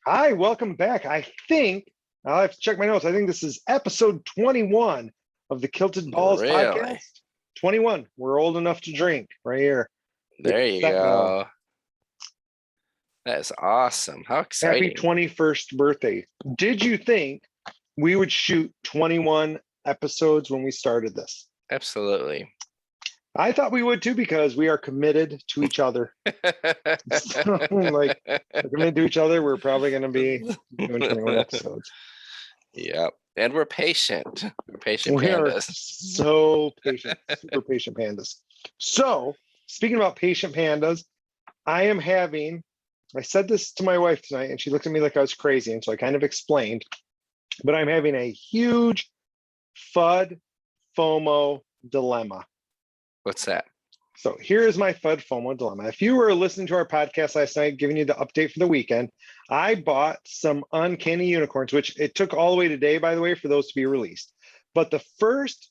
Hi, welcome back. I'll have to check my notes. I think this is episode 21 of the Kilted Balls Really? podcast. 21. We're old enough to drink right here. There you go. That is awesome. How Happy exciting. 21st birthday. Did you think we would shoot 21 episodes when we started this? Absolutely. I thought we would too, because we are committed to each other. So, we're committed to each other. We're probably going to be doing 21 episodes. Yep. And we're patient. We're patient We are pandas. so patient, super patient pandas. So, speaking about patient pandas, I said this to my wife tonight, and she looked at me like I was crazy. And so I kind of explained, but I'm having a huge FUD FOMO dilemma. What's that? So here is my FUD FOMO dilemma. If you were listening to our podcast last night, giving you the update for the weekend, I bought some uncanny unicorns, which it took all the way today, by the way, for those to be released. But the first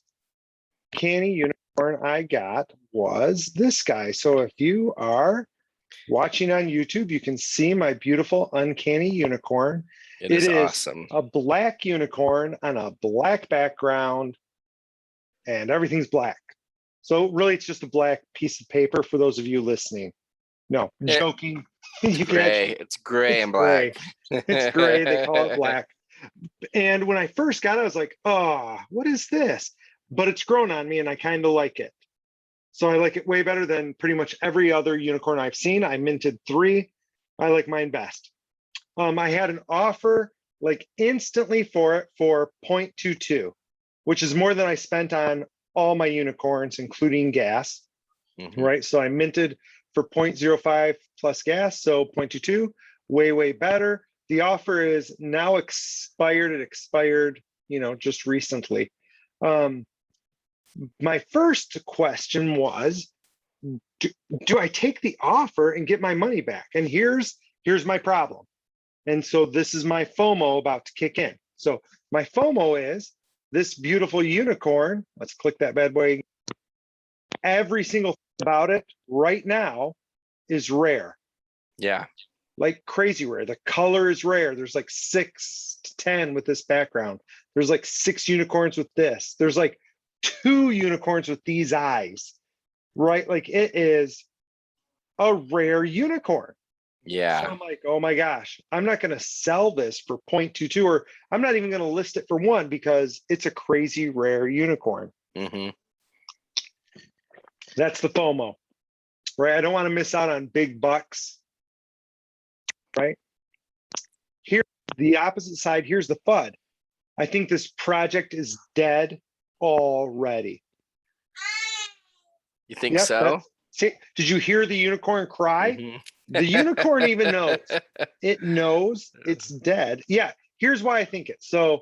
canny unicorn I got was this guy. So if you are watching on YouTube, you can see my beautiful uncanny unicorn. It is awesome. A black unicorn on a black background, and everything's black. So really, it's just a black piece of paper for those of you listening. No, joking. It's gray. It's gray and black. It's gray. They call it black. And when I first got it, I was like, oh, what is this? But it's grown on me, and I kind of like it. So I like it way better than pretty much every other unicorn I've seen. I minted 3. I like mine best. I had an offer like instantly for it for 0.22, which is more than I spent on all my unicorns, including gas, right? So I minted for 0.05 plus gas, so 0.22, way better. The offer is now expired. It expired, just recently. My first question was, do I take the offer and get my money back? And here's my problem. And so this is my FOMO about to kick in. So my FOMO is this beautiful unicorn. Let's click that bad boy. Every single thing about it right now is rare. Yeah. Like crazy rare. The color is rare. There's like 6 to 10 with this background. There's like 6 unicorns with this. There's like 2 unicorns with these eyes, right? Like it is a rare unicorn. Yeah. So I'm like, oh my gosh, I'm not going to sell this for 0.22, or I'm not even going to list it for 1 because it's a crazy rare unicorn. That's the FOMO, right? I don't want to miss out on big bucks, right? Here, the opposite side, here's the FUD. I think this project is dead already. You think so? See, did you hear the unicorn cry? The unicorn even knows. It knows it's dead. Yeah, here's why I think it. So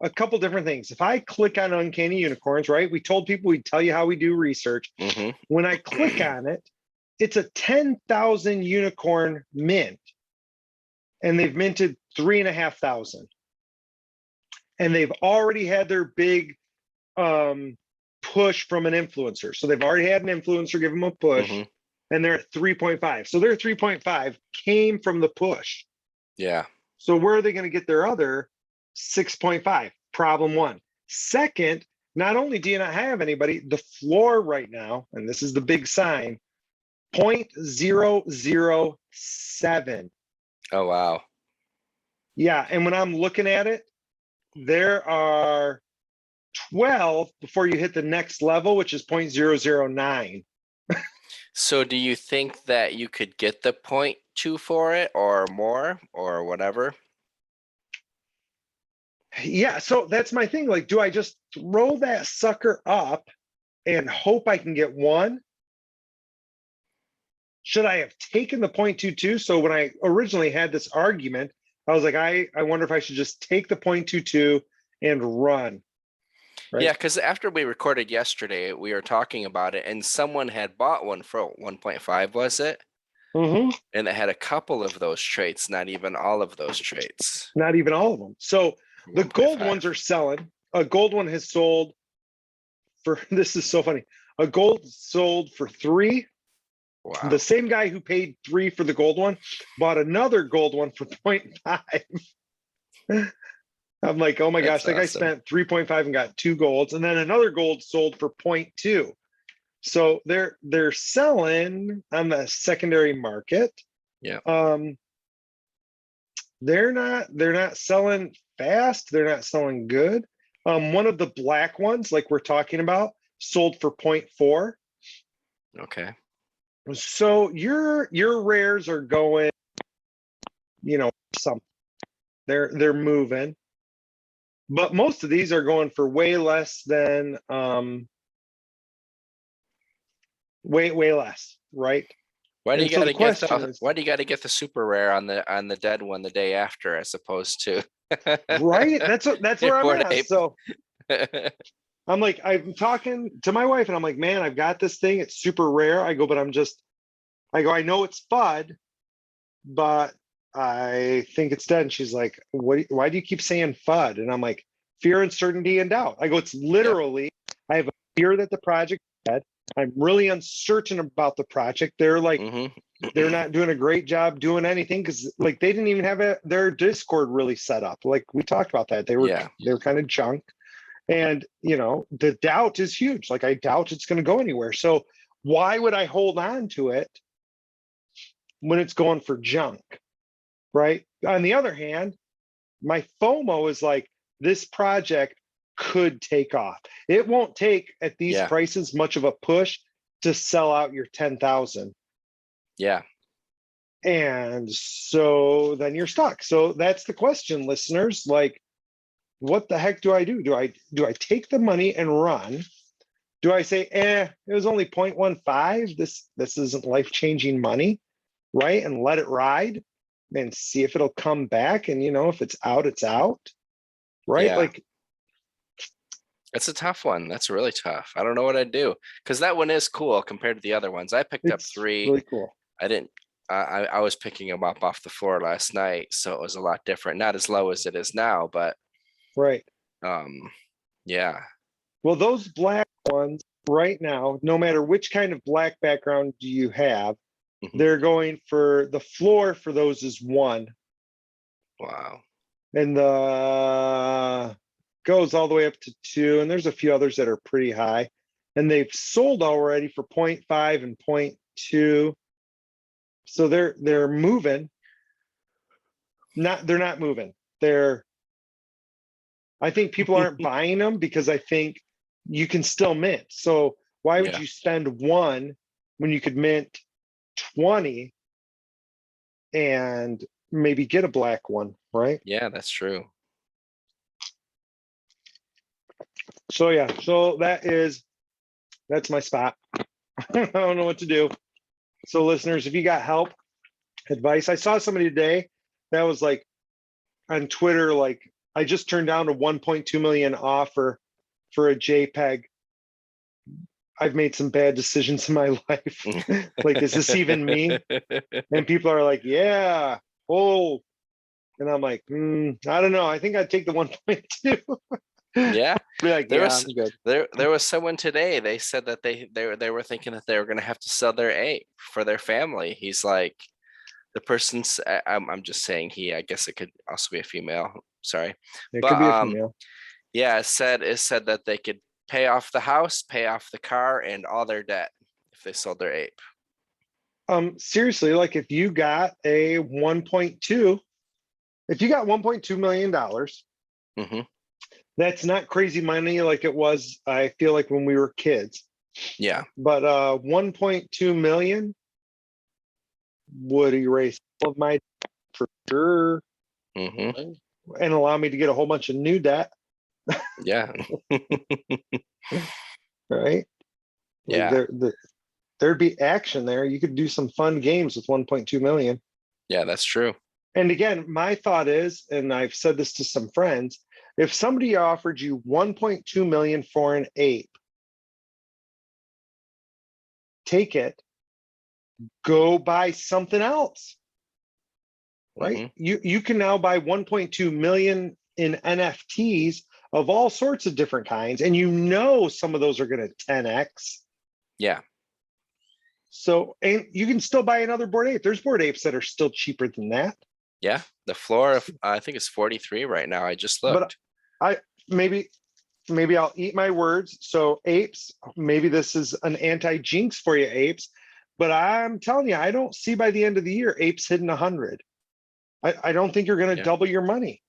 a couple different things. If I click on uncanny unicorns, right? We told people we'd tell you how we do research. When I click on it, it's a 10,000 unicorn mint. And they've minted 3,500. And they've already had their big push from an influencer. So they've already had an influencer give them a push. And they're at 3.5. So their 3.5 came from the push. Yeah. So where are they going to get their other 6.5? Problem 1. Second, not only do you not have anybody, the floor right now, and this is the big sign, 0.007. Oh, wow. Yeah. And when I'm looking at it, there are 12 before you hit the next level, which is 0.009. So do you think that you could get the 0.2 for it or more or whatever? Yeah, so that's my thing. Like, do I just throw that sucker up and hope I can get 1? Should I have taken the 0.22? So when I originally had this argument, I was like, I wonder if I should just take the 0.22 and run. Right? Yeah, because after we recorded yesterday, we were talking about it, and someone had bought one for 1.5, was it? And it had a couple of those traits, not even all of those traits. Not even all of them. So the gold ones are selling. A gold one has sold for, this is so funny. A gold sold for 3. Wow. The same guy who paid 3 for the gold one bought another gold one for 0.5. I'm like, oh my gosh, that guy spent 3.5 and got 2 golds, and then another gold sold for 0.2. So they're selling on the secondary market. Yeah. They're not selling fast. They're not selling good. One of the black ones, like we're talking about, sold for 0.4. Okay. So your rares are going, some they're moving, but most of these are going for way less than way less, right? Why do you And so got the to get question the is, why do you got to get the super rare on the dead one the day after as opposed to right? That's where I'm Bored at. Ape. So I'm like, I'm talking to my wife and I'm like, man, I've got this thing. It's super rare. I go, I know it's FUD, but I think it's dead. And she's like, why do you keep saying FUD? And I'm like, fear, uncertainty, and doubt. I go, it's literally, I have a fear that the project is dead. I'm really uncertain about the project. They're like, they're not doing a great job doing anything because like they didn't even have their Discord really set up. Like we talked about that. They were kind of junk. And the doubt is huge. Like I doubt it's going to go anywhere. So why would I hold on to it when it's going for junk? Right. On the other hand, my FOMO is like this project could take off. It won't take at these prices much of a push to sell out your 10,000. Yeah. And so then you're stuck. So that's the question, listeners. Like, what the heck do I do? Do I take the money and run? Do I say, it was only 0.15? This isn't life-changing money, right? And let it ride and see if it'll come back. And if it's out, it's out. Right? Yeah. Like, it's a tough one. That's really tough. I don't know what I'd do because that one is cool compared to the other ones. I picked up 3. Really cool. I was picking them up off the floor last night, so it was a lot different. Not as low as it is now, but right. Yeah. Well, those black ones right now, no matter which kind of black background you have, they're going for the floor for those is 1. Wow. And the goes all the way up to 2, and there's a few others that are pretty high, and they've sold already for 0.5 and 0.2. So they're moving. They're not moving. I think people aren't buying them because I think you can still mint. So why would you spend 1 when you could mint 20 and maybe get a black one, right? Yeah, that's true. So so that's my spot. I don't know what to do. So listeners, if you got help, advice, I saw somebody today that was like on Twitter, like I just turned down a 1.2 million offer for a JPEG. I've made some bad decisions in my life. Like, is this even me? And people are like, yeah, oh. And I'm like, I don't know. I think I'd take the 1.2. Yeah. Be like, I'm good. There was someone today, they said that they were thinking that they were going to have to sell their ape for their family. He's like, the person's, I'm just saying I guess it could also be a female. Sorry. It could be a female. Yeah, it said that they could pay off the house, pay off the car, and all their debt if they sold their ape. Seriously, like if you got a 1.2, if you got $1.2 million, that's not crazy money like it was, I feel like when we were kids. Yeah. But 1.2 million would erase all of my debt for sure. And allow me to get a whole bunch of new debt. Yeah. Right? Yeah. There'd be action there. You could do some fun games with 1.2 million. Yeah, that's true. And again, my thought is, and I've said this to some friends, if somebody offered you 1.2 million for an ape, take it, go buy something else. Right? You can now buy 1.2 million in NFTs of all sorts of different kinds, and some of those are going to 10x. Yeah. So, and you can still buy another Bored Ape. There's Bored Apes that are still cheaper than that. Yeah, the floor of I think it's 43 right now. I just But looked. I maybe I'll eat my words. So apes, maybe this is an anti-jinx for you, apes. But I'm telling you, I don't see by the end of the year apes hitting 100. I don't think you're going to Yeah. double your money.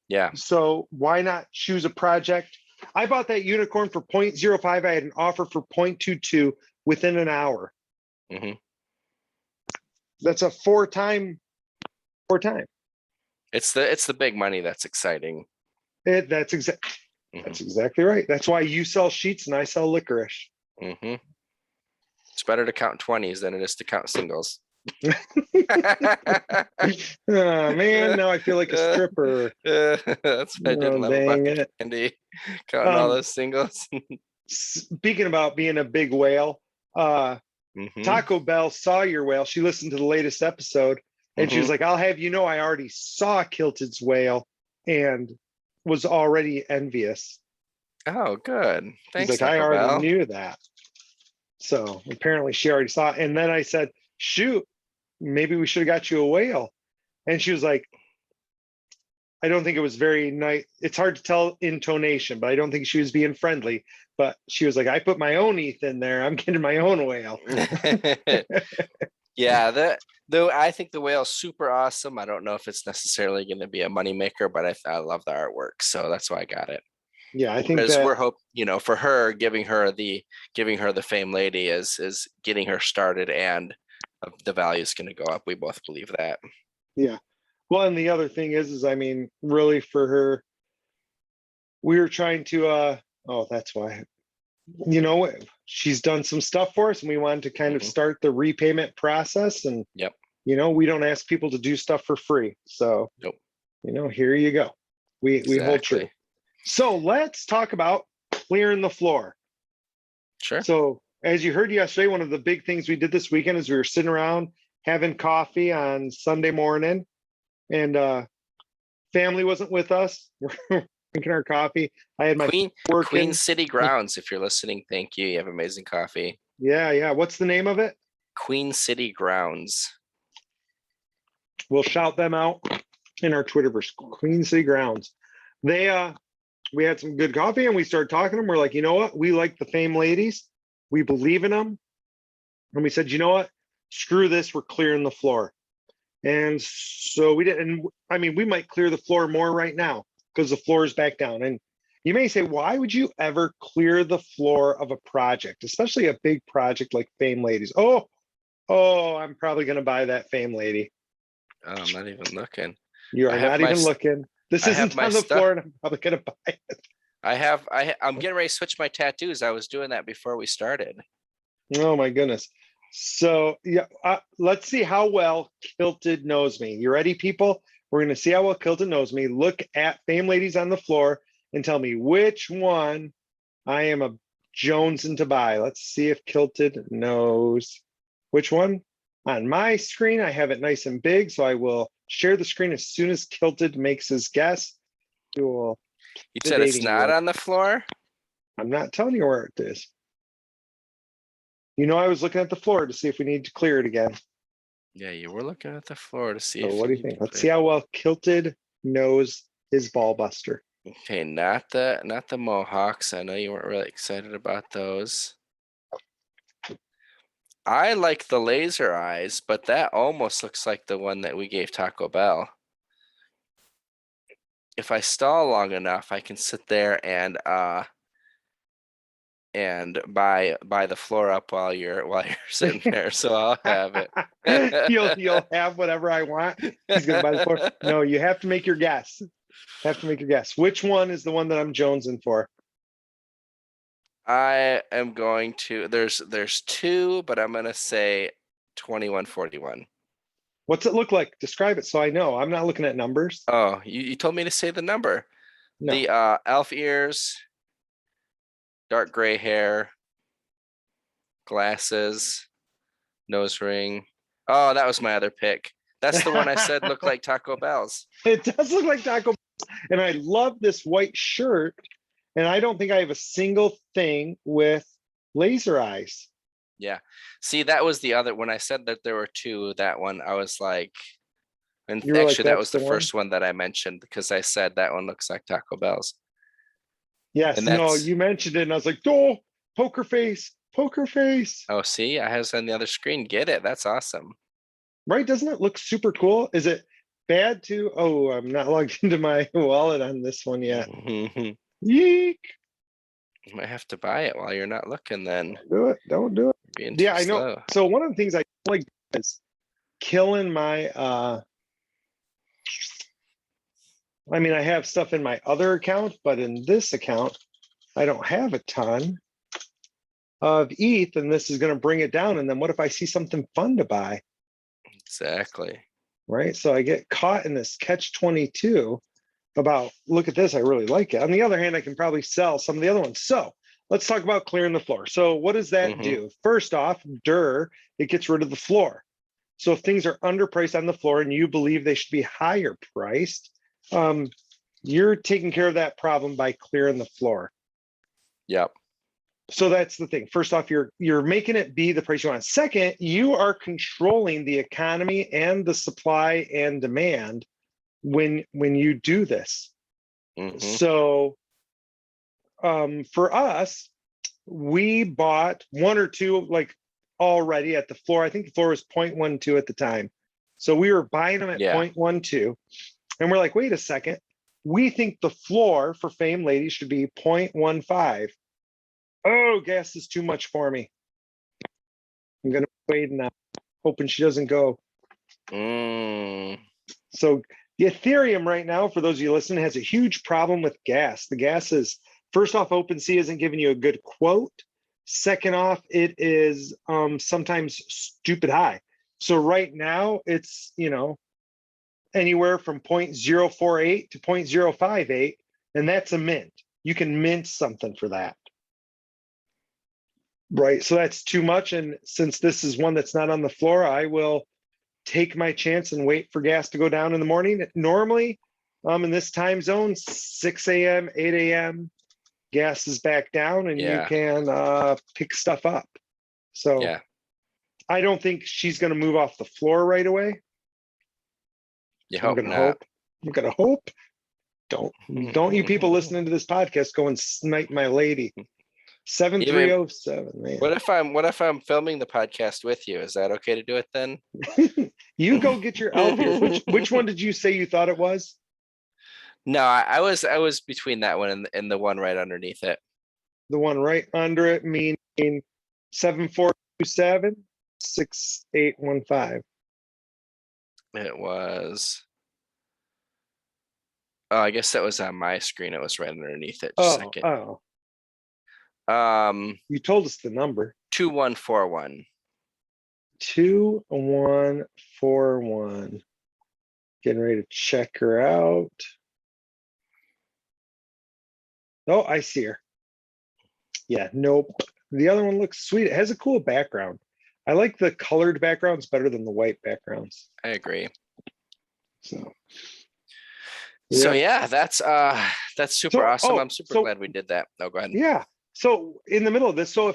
Yeah. So why not choose a project? I bought that unicorn for 0.05. I had an offer for 0.22 within an hour. hmm That's a four time. It's the big money that's exciting. That's exactly right. That's why you sell sheets and I sell licorice. hmm It's better to count 20s than it is to count singles. Oh, man, now I feel like a stripper. That's what I didn't Oh, love about dang the it. candy. Counting all Um, those singles. Speaking about being a big whale, hmm Taco Bell saw your whale. She listened to the latest episode and she was hmm like, I'll have you know, I already saw Kilted's whale and was already envious. Oh, good. She's Thanks, like, I Taco already Bell. knew that. So apparently she already saw it. And then I said, shoot, maybe we should have got you a whale. And she was like, I don't think it was very nice. It's hard to tell intonation, but I don't think she was being friendly. But she was like, I put my own ETH in there. I'm getting my own whale. Yeah, though I think the whale's super awesome. I don't know if it's necessarily going to be a moneymaker, but I love the artwork, so that's why I got it. Yeah, I think Because that we're for her, giving her the Fame Lady is getting her started, and the value is going to go up. We both believe that. yeah. Well, and the other thing is I mean, really for her, we were trying to oh, that's why, she's done some stuff for us and we wanted to kind of Mhm. start the repayment process. And Yep. we don't ask people to do stuff for free. So, Nope. Here you go. We hold true. Exactly. So let's talk about clearing the floor. Sure. So as you heard yesterday, one of the big things we did this weekend is we were sitting around having coffee on Sunday morning, and family wasn't with us. We're drinking our coffee. I had my Queen working. City Grounds, if you're listening, thank you. You have amazing coffee. Yeah. What's the name of it? Queen City Grounds. We'll shout them out in our Twitterverse. Queen City Grounds. We had some good coffee and we started talking to them. We're like, you know what? We like the Fame Ladies. We believe in them. And we said, you know what? Screw this. We're clearing the floor. And so we did. And I mean, we might clear the floor more right now because the floor is back down. And you may say, why would you ever clear the floor of a project, especially a big project like Fame Ladies? Oh, I'm probably going to buy that Fame Lady. Oh, I'm not even looking. You I are have not my even looking. This I have isn't my on the stuff. floor, and I'm probably going to buy it. I'm getting ready to switch my tattoos. I was doing that before we started. Oh my goodness. So yeah, let's see how well Kilted knows me. You ready, people? We're going to see how well Kilted knows me. Look at Fame Ladies on the floor and tell me which one I am a jonesing to buy. Let's see if Kilted knows which one. On my screen, I have it nice and big, so I will share the screen as soon as Kilted makes his guess. He will. You said it's not on the floor? I'm not telling you where it is. I was looking at the floor to see if we need to clear it again. Yeah, you were looking at the floor to see So if what do you need think? to Let's clear. see how well Kilted knows his ball buster. Okay, not the Mohawks. I know you weren't really excited about those. I like the laser eyes, but that almost looks like the one that we gave Taco Bell. If I stall long enough, I can sit there and buy the floor up while you're sitting there. So I'll have it. You'll have whatever I want. He's gonna buy the floor. No, you have to make your guess. Which one is the one that I'm jonesing for? I am going to. There's two, but I'm gonna say 2141. What's it look like? Describe it so I know. I'm not looking at numbers. Oh, you told me to say the number. No. The elf ears, dark gray hair, glasses, nose ring. Oh, that was my other pick. That's the one I said looked like Taco Bell's. It does look like Taco Bell. And I love this white shirt. And I don't think I have a single thing with laser eyes. Yeah. See, that was the other, when I said that there were two, that one, I was like, and You were like, actually that that's was the the one. first one that I mentioned because I said that one looks like Taco Bell's. Yes, And no, that's, you mentioned it, and I was like, oh, poker face, poker face. oh, see, I have it on the other screen. Get it. That's awesome. Right? Doesn't it look super cool? Is it bad to? Oh, I'm not logged into my wallet on this one yet. You Yeek. might have to buy it while you're not looking then. Do it. Don't do it. Being Yeah, too I know. slow. So one of the things I like is killing my I mean, I have stuff in my other account, but in this account, I don't have a ton of ETH, and this is going to bring it down. And then what if I see something fun to buy? Exactly. Right. So I get caught in this catch 22 about, look at this, I really like it. On the other hand, I can probably sell some of the other ones. So let's talk about clearing the floor. So what does that Mhm. do? First off, it gets rid of the floor. So if things are underpriced on the floor and you believe they should be higher priced, you're taking care of that problem by clearing the floor. Yep. So that's the thing. First off, you're making it be the price you want. Second, you are controlling the economy and the supply and demand when you do this. Mhm. So for us, we bought one or two like already at the floor. I think the floor was 0.12 at the time. So we were buying them at Yeah. 0.12. And we're like, wait a second. We think the floor for Fame Ladies should be 0.15. Oh, gas is too much for me. I'm going to wait now, hoping she doesn't go. So the Ethereum right now, for those of you listening, has a huge problem with gas. The gas is, first off, OpenSea isn't giving you a good quote. Second off, it is sometimes stupid high. So right now it's, anywhere from 0.048 to 0.058, and that's a mint. You can mint something for that. Right, so that's too much. And since this is one that's not on the floor, I will take my chance and wait for gas to go down in the morning. Normally, in this time zone, 6 a.m., 8 a.m., gas is back down and you can pick stuff up. So Yeah. I don't think she's going to move off the floor right away. You So I'm hope going to not. hope. I'm going to hope. Don't you people listening to this podcast go and snipe my lady. 7307, man. What if I'm filming the podcast with you? Is that okay to do it then? You go get your elf ears. Which one did you say you thought it was? No, I was between that one and the one right underneath it. The one right under it, meaning 7427 6815. It was. Oh, I guess that was on my screen. It was right underneath it. Just a second. You told us the number. 2141. 2141. Getting ready to check her out. Oh, I see her. Yeah, nope. The other one looks sweet. It has a cool background. I like the colored backgrounds better than the white backgrounds. I agree. So yeah, that's super awesome. I'm super glad we did that. Oh, go ahead. Yeah. So in the middle of this, so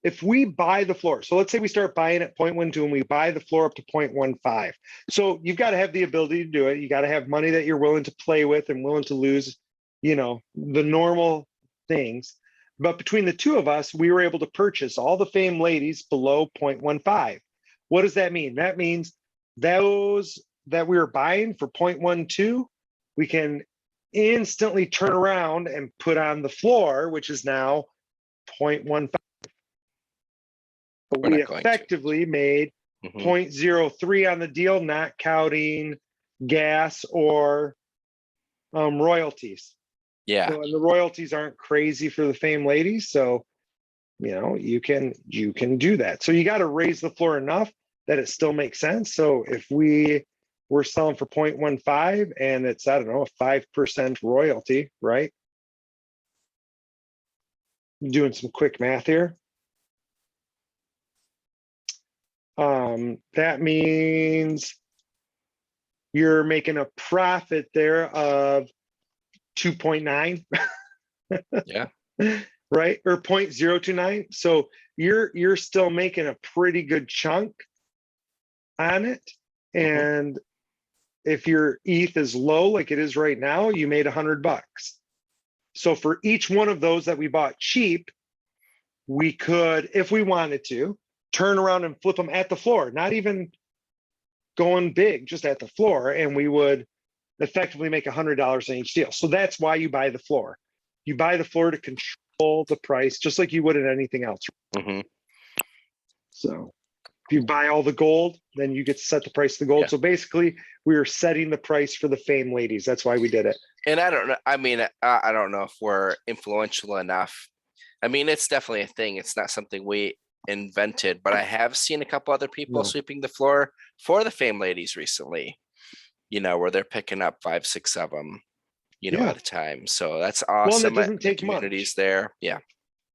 if we buy the floor, so let's say we start buying at 0.12 and we buy the floor up to 0.15. So you've got to have the ability to do it. You got to have money that you're willing to play with and willing to lose, the normal things. But between the two of us, we were able to purchase all the Fame Ladies below 0.15. What does that mean? That means those that we were buying for 0.12, we can instantly turn around and put on the floor, which is now 0.15. But we effectively made 0.03 on the deal, not counting gas or royalties. Yeah. So, and the royalties aren't crazy for the Fame Ladies. So, you can do that. So you got to raise the floor enough that it still makes sense. So if we're selling for 0.15 and it's, I don't know, a 5% royalty, right? Doing some quick math here. That means you're making a profit there of 2.9. Yeah. right? Or 0.029. So you're still making a pretty good chunk on it. And if your ETH is low, like it is right now, you made $100. So for each one of those that we bought cheap, we could, if we wanted to, turn around and flip them at the floor, not even going big, just at the floor, and we would effectively make $100 on each deal. So that's why you buy the floor. You buy the floor to control the price, just like you would in anything else. So if you buy all the gold, then you get to set the price of the gold. Yeah. So basically, we were setting the price for the fame ladies. That's why we did it. And I don't know. I mean, I don't know if we're influential enough. I mean, it's definitely a thing. It's not something we invented, but I have seen a couple other people sweeping the floor for the fame ladies recently, you know, where they're picking up 5, 6 of them, you know, at a time. So that's awesome. Well, it doesn't take communities much. There. Yeah.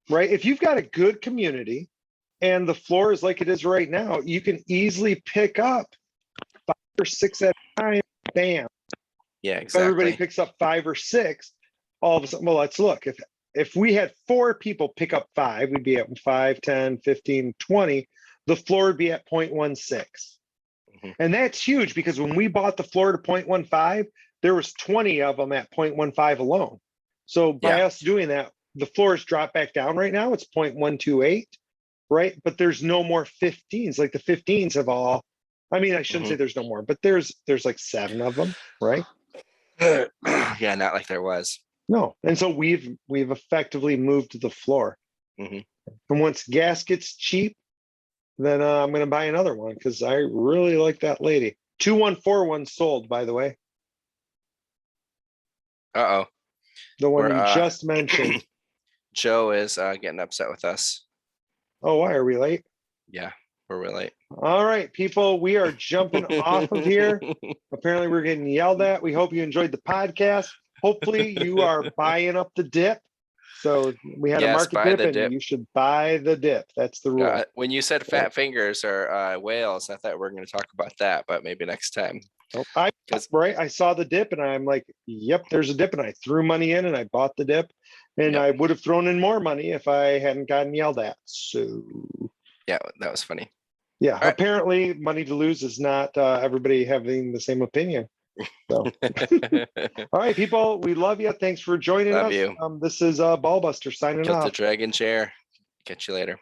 Right. If you've got a good community and the floor is like it is right now, you can easily pick up 5 or 6 at a time. Bam. Yeah, If exactly. everybody picks up 5 or 6, all of a sudden, well, let's look. If we had 4 people pick up 5, we'd be at 5, 10, 15, 20. The floor would be at 0.16. And that's huge because when we bought the floor to 0.15, there was 20 of them at 0.15 alone. So by us doing that, the floor has dropped back down right now. It's 0.128, right? But there's no more 15s. Like the 15s have all, I mean, I shouldn't say there's no more, but there's like 7 of them, right? Yeah, not like there was. No. And so we've effectively moved to the floor. And once gas gets cheap, then I'm going to buy another one because I really like that lady. 2141 sold, by the way. Uh-oh. The one you just mentioned. Joe is getting upset with us. Oh, why are we late? Yeah, we're really late. All right, people, we are jumping off of here. Apparently, we're getting yelled at. We hope you enjoyed the podcast. Hopefully, you are buying up the dip. So we had a market dip, and you should buy the dip. That's the rule. When you said fat fingers or whales, I thought we were going to talk about that, but maybe next time. I saw the dip, and I'm like, yep, there's a dip, and I threw money in, and I bought the dip, and I would have thrown in more money if I hadn't gotten yelled at. So yeah, that was funny. Yeah, apparently money to lose is not everybody having the same opinion. So, all right, people, we love you. Thanks for joining us. You. This is Ballbuster signing off. The dragon chair. Catch you later.